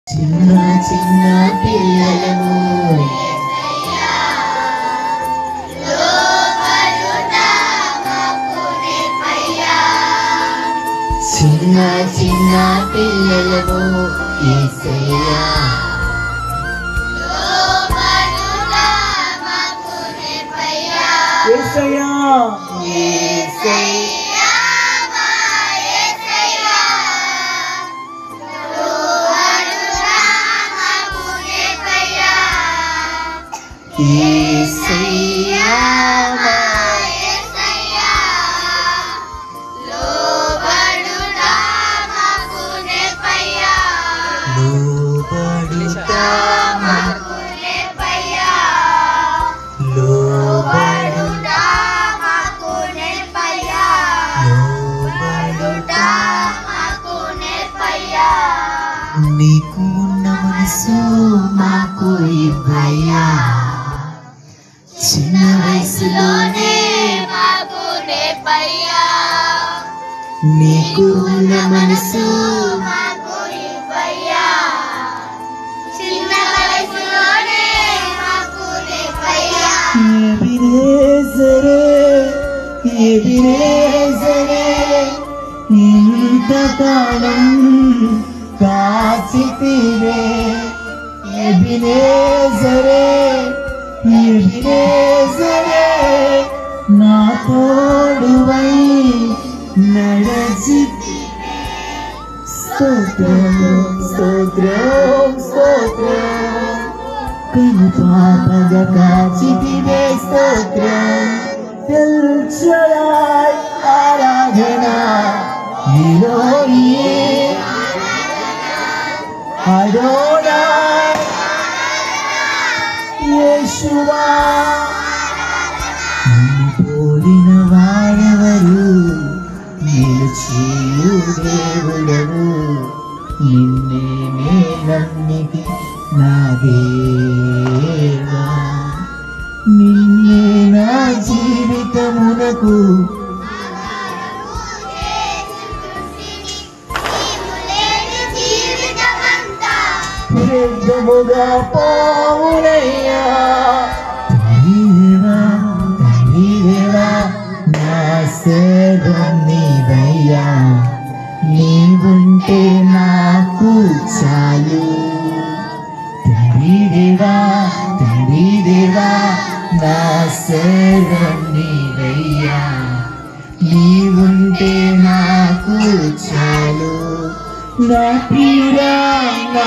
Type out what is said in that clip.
చిన్న చిన్న పిల్లలను చిన్న చిన్న పిల్లలను యేసయ్యా యేసయ్యా యేసయ్యా యేసయ్యా నీకు ఉన్న మనసు మాకు ఇవ్వయ్యా చిన్న వయసులోనే మాకు నేర్పయ్యా నీకు ఉన్న మనసు మాకు ఇవ్వయ్యా చిన్న వయసులోనే మాకు నేర్పయ్యా ఎబినేజరే ఇంతకాలం కాచితివే ఎబినేజరే నా తోడువై నడచితివే స్తోత్రం స్తోత్రం స్తోత్రం కను పాపగా కాచితివే స్తోత్రం ఎల్షడాయ్ ఆరాధన ఎలోహీ అడోనాయ్ యేషువా నిన్ను పోలిన వారెవరు నిలిచియు దేవుడవు నిన్నే నమ్మితి నా దేవా నిన్నే నా జీవితమునకు పెద్దముగా పోవునయ్యా తండ్రిదేవా నా సర్వం నీవయ్యా నీవుంటే నాకు చాలు తండ్రిదేవా నా సర్వం నీవయ్యా నీవుంటే నాకు చాలు నా ప్రియుడా నా